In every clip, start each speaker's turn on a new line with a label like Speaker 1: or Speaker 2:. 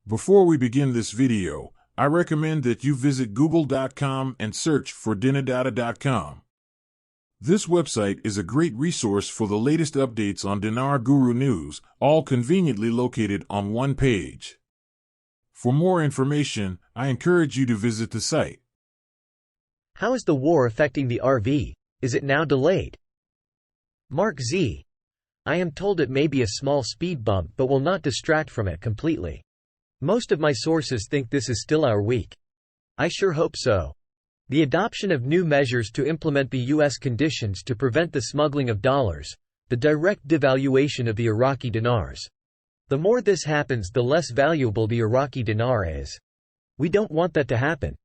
Speaker 1: Before we begin this video, I recommend that you visit google.com and search for dinardata.com. This website is a great resource for the latest updates on Dinar Guru news, all conveniently located on one page. For more information, I encourage you to visit the site.
Speaker 2: How is the war affecting the RV? Is it now delayed? MarkZ. I am told it may be a small speed bump but will not distract from it completely. Most of my sources think this is still our week. I sure hope so. The adoption of new measures to implement the U.S. conditions to prevent the smuggling of dollars, the direct devaluation of the Iraqi dinars. The more this happens, the less valuable the Iraqi dinar is. We don't want that to happen.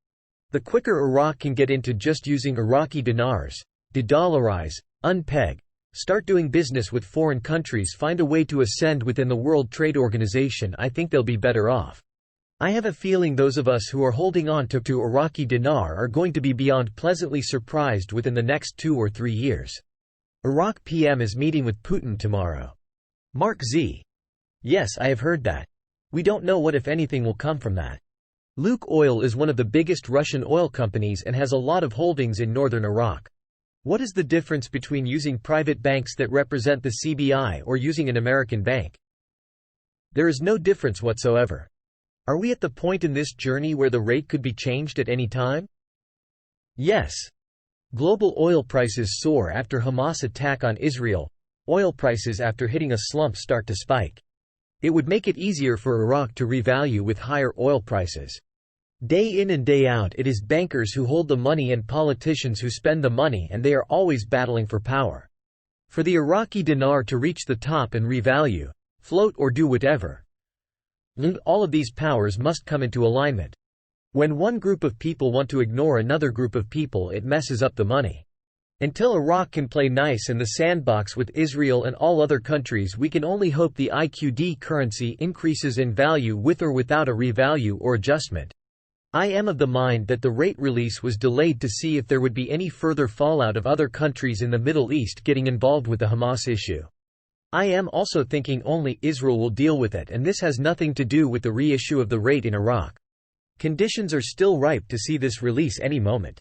Speaker 2: The quicker Iraq can get into just using Iraqi dinars, de-dollarize, unpeg, start doing business with foreign countries, find a way to ascend within the World Trade Organization, I think they'll be better off. I have a feeling those of us who are holding on to Iraqi dinar are going to be beyond pleasantly surprised within the next 2 or 3 years. Iraq PM is meeting with Putin tomorrow. MarkZ. Yes, I have heard that. We don't know what if anything will come from that. Luke Oil is one of the biggest Russian oil companies and has a lot of holdings in northern Iraq. What is the difference between using private banks that represent the CBI or using an American bank? There is no difference whatsoever. Are we at the point in this journey where the rate could be changed at any time? Yes. Global oil prices soar after Hamas attack on Israel. Oil prices after hitting a slump start to spike. It would make it easier for Iraq to revalue with higher oil prices. Day in and day out, it is bankers who hold the money and politicians who spend the money, and they are always battling for power. For the Iraqi dinar to reach the top and revalue, float or do whatever, all of these powers must come into alignment. When one group of people want to ignore another group of people, it messes up the money. Until Iraq can play nice in the sandbox with Israel and all other countries, we can only hope the IQD currency increases in value with or without a revalue or adjustment. I am of the mind that the rate release was delayed to see if there would be any further fallout of other countries in the Middle East getting involved with the Hamas issue. I am also thinking only Israel will deal with it, and this has nothing to do with the reissue of the rate in Iraq. Conditions are still ripe to see this release any moment.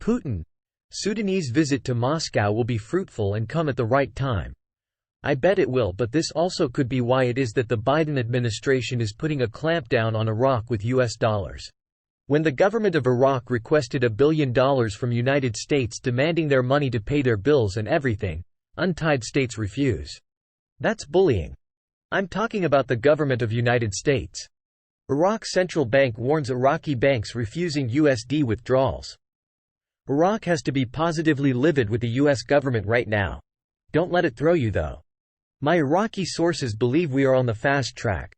Speaker 2: Putin. Sudanese visit to Moscow will be fruitful and come at the right time. I bet it will, but this also could be why it is that the Biden administration is putting a clampdown on Iraq with US dollars. When the government of Iraq requested $1 billion from United States demanding their money to pay their bills and everything, untied states refuse. That's bullying. I'm talking about the government of United States. Iraq Central Bank warns Iraqi banks refusing USD withdrawals. Iraq has to be positively livid with the US government right now. Don't let it throw you though. My Iraqi sources believe we are on the fast track.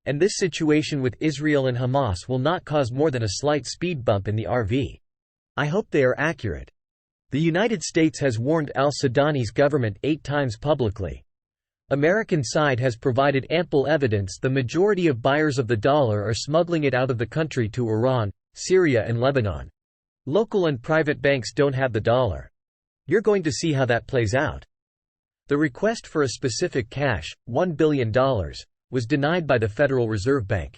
Speaker 2: And this situation with Israel and Hamas will not cause more than a slight speed bump in the RV. I hope they are accurate. The United States has warned al-Sudani's government 8 times publicly. American side has provided ample evidence the majority of buyers of the dollar are smuggling it out of the country to Iran, Syria and Lebanon. Local and private banks don't have the dollar. You're going to see how that plays out. The request for a specific cash, $1 billion, was denied by the Federal Reserve Bank.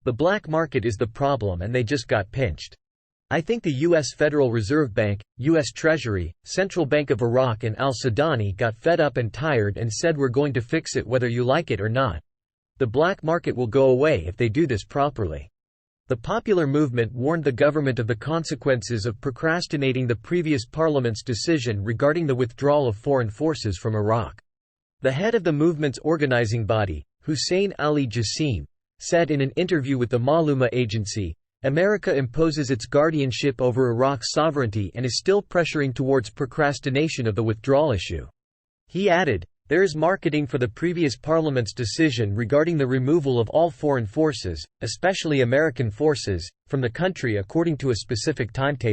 Speaker 2: The black market is the problem and they just got pinched. I think the U.S. Federal Reserve Bank, U.S. Treasury, Central Bank of Iraq and al-Sudani got fed up and tired and said we're going to fix it whether you like it or not. The black market will go away if they do this properly. The popular movement warned the government of the consequences of procrastinating the previous parliament's decision regarding the withdrawal of foreign forces from Iraq. The head of the movement's organizing body, Hussein Ali Jassim, said in an interview with the Maluma agency, America imposes its guardianship over Iraq's sovereignty and is still pressuring towards procrastination of the withdrawal issue. He added, there is marketing for the previous parliament's decision regarding the removal of all foreign forces, especially American forces, from the country according to a specific timetable.